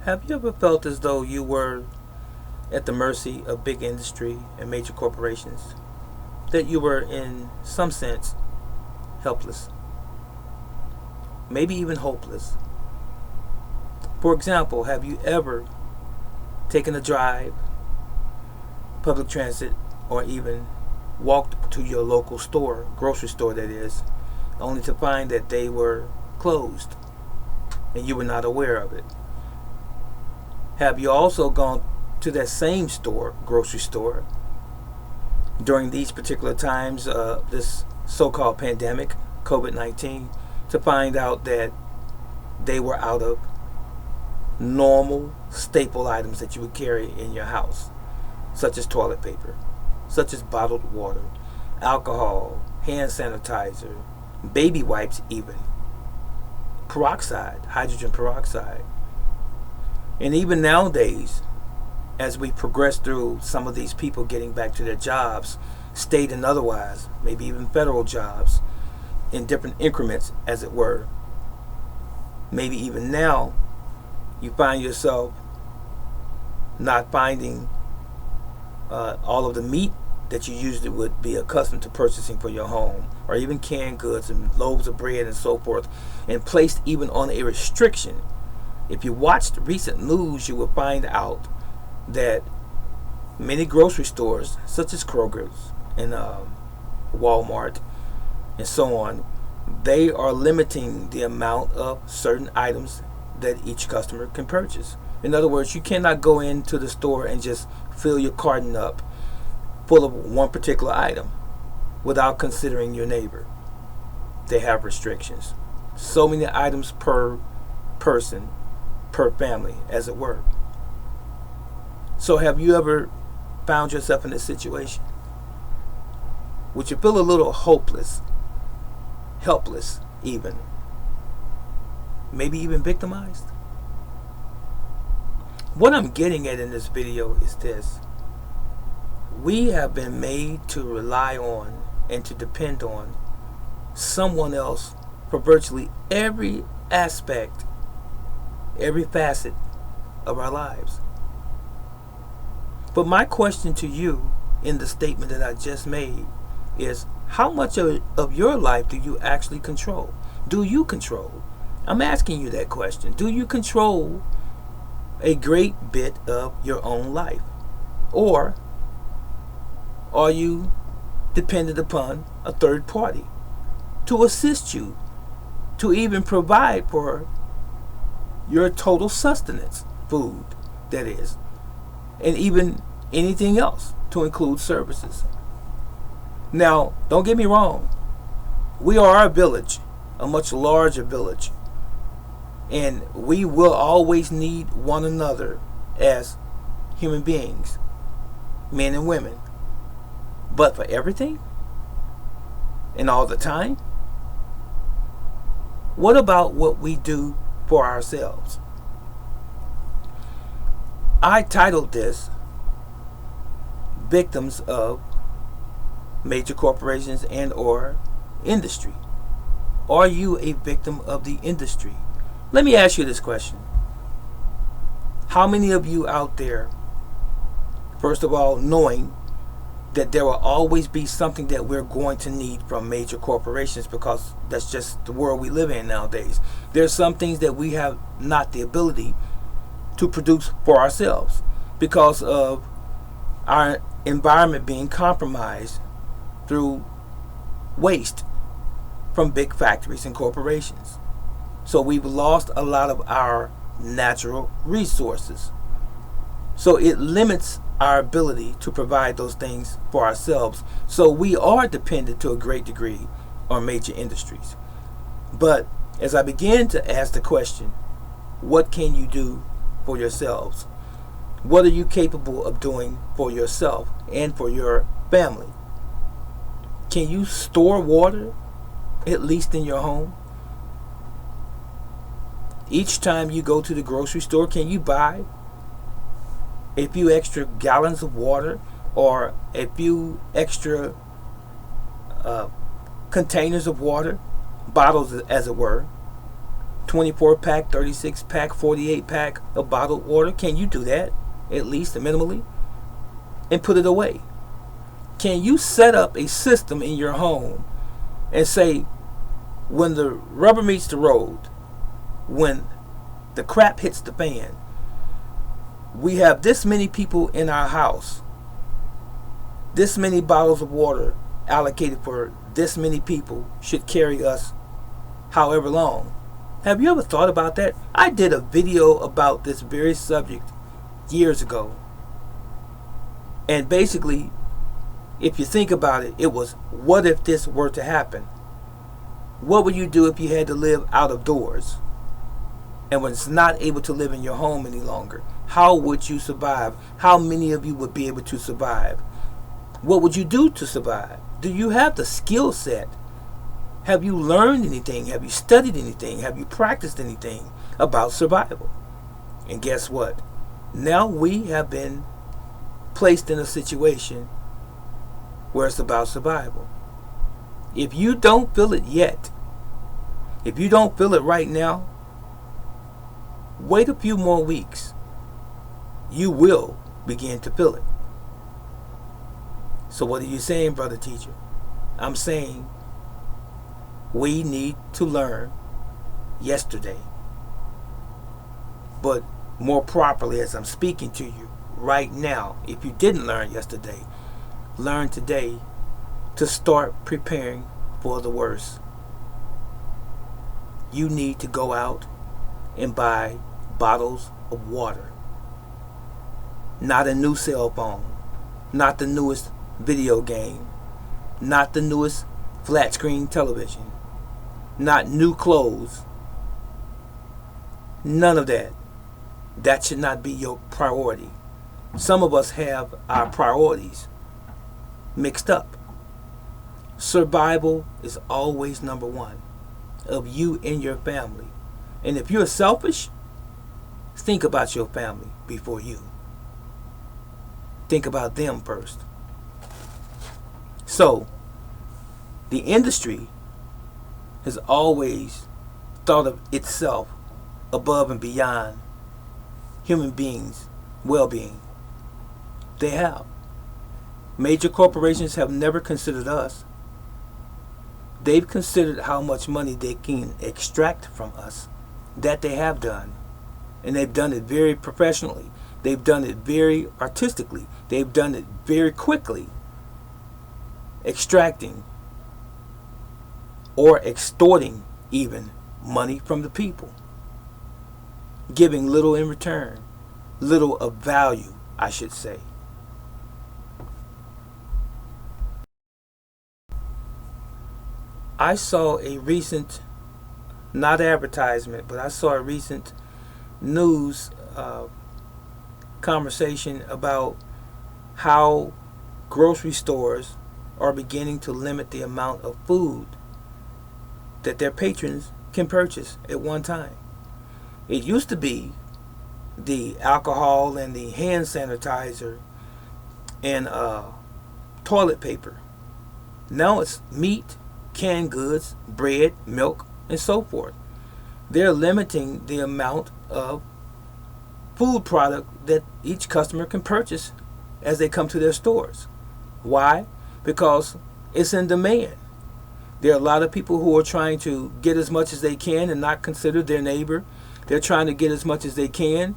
Have you ever felt as though you were at the mercy of big industry and major corporations? That you were, in some sense, helpless, maybe even hopeless? For example, have you ever taken a drive, public transit, or even walked to your local store, grocery store that is, only to find that they were closed and you were not aware of it? Have you also gone to that same store, grocery store, during these particular times of this so-called pandemic, COVID-19, to find out that they were out of normal staple items that you would carry in your house, such as toilet paper, such as bottled water, alcohol, hand sanitizer, baby wipes even, peroxide, hydrogen peroxide. And even nowadays, as we progress through some of these people getting back to their jobs, state and otherwise, maybe even federal jobs, in different increments, as it were, maybe even now, you find yourself not finding all of the meat that you usually would be accustomed to purchasing for your home, or even canned goods and loaves of bread and so forth, and placed even on a restriction. If you watched recent news, you will find out that many grocery stores, such as Kroger's and Walmart and so on, they are limiting the amount of certain items that each customer can purchase. In other words, you cannot go into the store and just fill your carton up full of one particular item without considering your neighbor. They have restrictions. So many items per person, per family, as it were. So have you ever found yourself in this situation? Would you feel a little hopeless, helpless even, maybe even victimized? What I'm getting at in this video is this. We have been made to rely on and to depend on someone else for virtually every aspect, every facet of our lives. But my question to you in the statement that I just made is, how much of your life do you actually control? Do you control? I'm asking you that question. Do you control a great bit of your own life? Or are you dependent upon a third party to assist you, to even provide for your total sustenance, food, that is, and even anything else, to include services? Now, don't get me wrong. We are a village, a much larger village, and we will always need one another as human beings, men and women. But for everything and all the time, what about what we do for ourselves? I titled this Victims of Major Corporations and or Industry. Are you a victim of the industry? Let me ask you this question. How many of you out there, first of all, knowing that there will always be something that we're going to need from major corporations, because that's just the world we live in nowadays. There's some things that we have not the ability to produce for ourselves because of our environment being compromised through waste from big factories and corporations. So we've lost a lot of our natural resources. So it limits our ability to provide those things for ourselves. So we are dependent to a great degree on major industries. But as I began to ask the question, what can you do for yourselves? What are you capable of doing for yourself and for your family? Can you store water, at least in your home? Each time you go to the grocery store, can you buy a few extra gallons of water or a few extra containers of water, bottles as it were, 24 pack, 36 pack, 48 pack of bottled water? Can you do that, at least minimally, and put it away? Can you set up a system in your home and say, when the rubber meets the road, when the crap hits the fan, we have this many people in our house, this many bottles of water allocated for this many people should carry us however long? Have you ever thought about that? I did a video about this very subject years ago. And basically, if you think about it, it was, what if this were to happen? What would you do if you had to live out of doors and was not able to live in your home any longer? How would you survive? How many of you would be able to survive? What would you do to survive? Do you have the skill set? Have you learned anything? Have you studied anything? Have you practiced anything about survival? And guess what? Now we have been placed in a situation where it's about survival. If you don't feel it yet, if you don't feel it right now, wait a few more weeks. You will begin to feel it. So what are you saying, brother teacher? I'm saying we need to learn yesterday. But more properly, as I'm speaking to you right now, if you didn't learn yesterday, learn today to start preparing for the worst. You need to go out and buy bottles of water. Not a new cell phone, not the newest video game, not the newest flat screen television, not new clothes. None of that. That should not be your priority. Some of us have our priorities mixed up. Survival is always number one of you and your family. And if you're selfish, think about your family before you. Think about them first. So, the industry has always thought of itself above and beyond human beings' well-being. They have. Major corporations have never considered us. They've considered how much money they can extract from us. That they have done. And they've done it very professionally. They've done it very artistically. They've done it very quickly. Extracting or extorting even money from the people. Giving little in return. Little of value, I should say. I saw a recent, not advertisement, but I saw a recent news conversation about how grocery stores are beginning to limit the amount of food that their patrons can purchase at one time. It used to be the alcohol and the hand sanitizer and toilet paper. Now it's meat, canned goods, bread, milk, and so forth. They're limiting the amount of food product that each customer can purchase as they come to their stores. Why? Because it's in demand. There are a lot of people who are trying to get as much as they can and not consider their neighbor. They're trying to get as much as they can,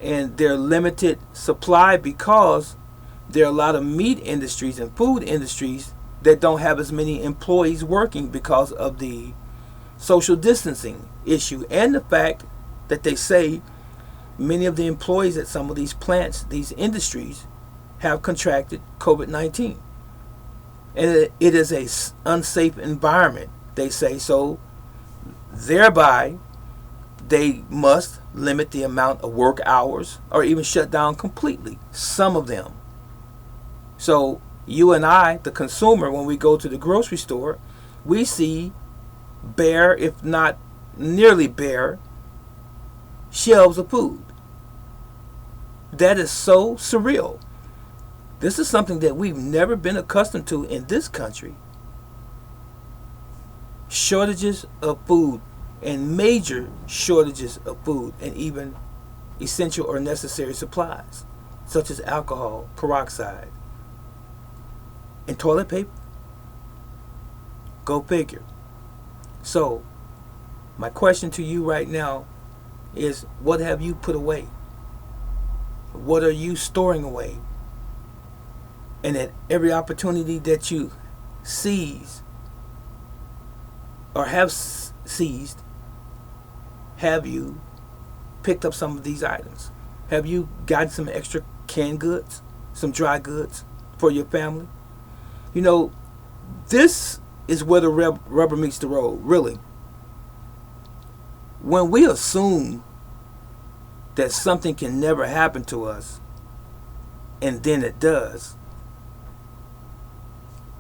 and they're limited supply because there are a lot of meat industries and food industries that don't have as many employees working because of the social distancing issue and the fact that they say many of the employees at some of these plants, these industries, have contracted COVID-19. And it is a unsafe environment, they say. So thereby, they must limit the amount of work hours or even shut down completely, some of them. So you and I, the consumer, when we go to the grocery store, we see bare, if not nearly bare, shelves of food. That is so surreal. This is something that we've never been accustomed to in this country. Shortages of food and major shortages of food and even essential or necessary supplies, such as alcohol, peroxide, and toilet paper. Go figure. So, my question to you right now is, what have you put away? What are you storing away? And at every opportunity that you seize or have seized, have you picked up some of these items? Have you gotten some extra canned goods, some dry goods for your family? You know, this is where the rubber meets the road, really. When we assume that something can never happen to us, and then it does,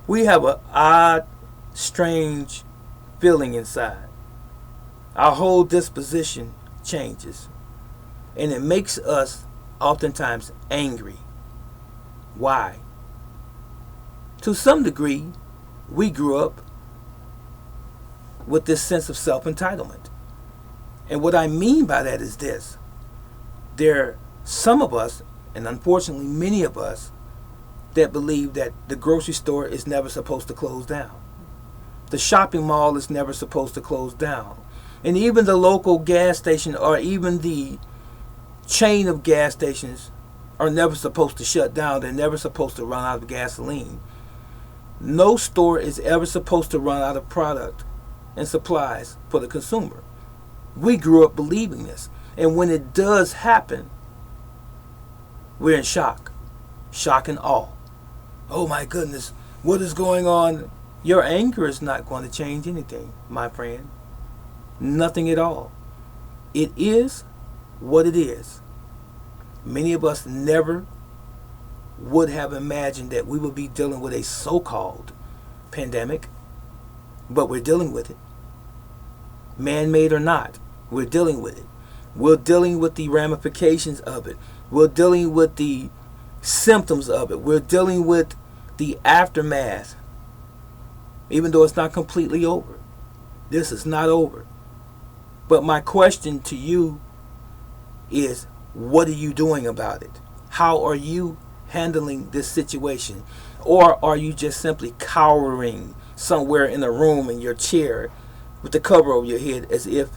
we have an odd, strange feeling inside. Our whole disposition changes, and it makes us oftentimes angry. Why? To some degree, we grew up with this sense of self-entitlement. And what I mean by that is this. There are some of us, and unfortunately many of us, that believe that the grocery store is never supposed to close down. The shopping mall is never supposed to close down. And even the local gas station or even the chain of gas stations are never supposed to shut down. They're never supposed to run out of gasoline. No store is ever supposed to run out of product and supplies for the consumer. We grew up believing this. And when it does happen, we're in shock. Shock and awe. Oh my goodness, what is going on? Your anger is not going to change anything, my friend. Nothing at all. It is what it is. Many of us never would have imagined that we would be dealing with a so-called pandemic, but we're dealing with it. Man-made or not, we're dealing with it. We're dealing with the ramifications of it. We're dealing with the symptoms of it. We're dealing with the aftermath, even though it's not completely over. This is not over. But my question to you is, what are you doing about it? How are you handling this situation? Or are you just simply cowering somewhere in a room in your chair with the cover over your head as if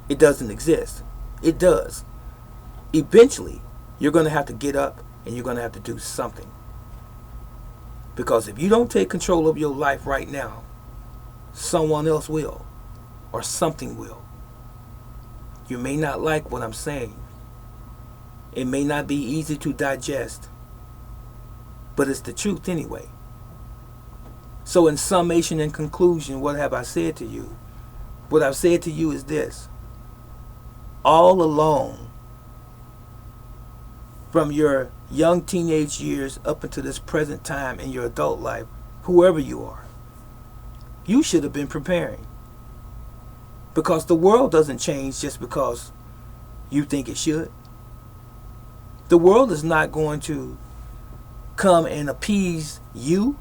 it doesn't exist? It does. Eventually, you're going to have to get up and you're going to have to do something. Because if you don't take control of your life right now, someone else will, or something will. You may not like what I'm saying. It may not be easy to digest, but it's the truth anyway. So in summation and conclusion, what have I said to you? What I've said to you is this. All along, from your young teenage years up into this present time in your adult life, whoever you are, you should have been preparing. Because the world doesn't change just because you think it should. The world is not going to come and appease you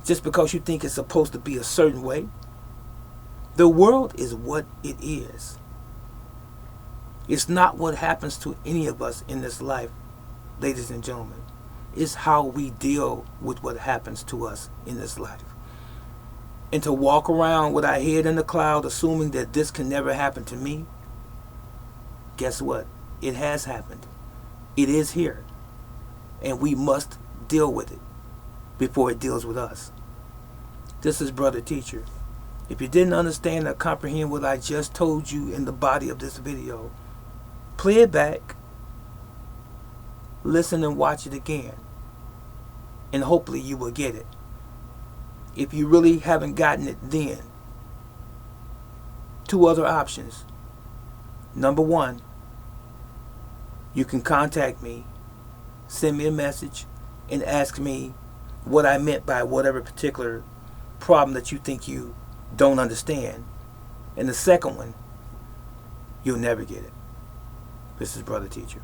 just because you think it's supposed to be a certain way. The world is what it is. It's not what happens to any of us in this life, ladies and gentlemen. It's how we deal with what happens to us in this life. And to walk around with our head in the cloud assuming that this can never happen to me, guess what? It has happened. It is here. And we must deal with it before it deals with us. This is Brother Teacher. If you didn't understand or comprehend what I just told you in the body of this video, play it back, listen and watch it again, and hopefully you will get it. If you really haven't gotten it then, two other options. Number one, you can contact me, send me a message, and ask me what I meant by whatever particular problem that you think you don't understand. And the second one, you'll never get it. This is Brother Teacher.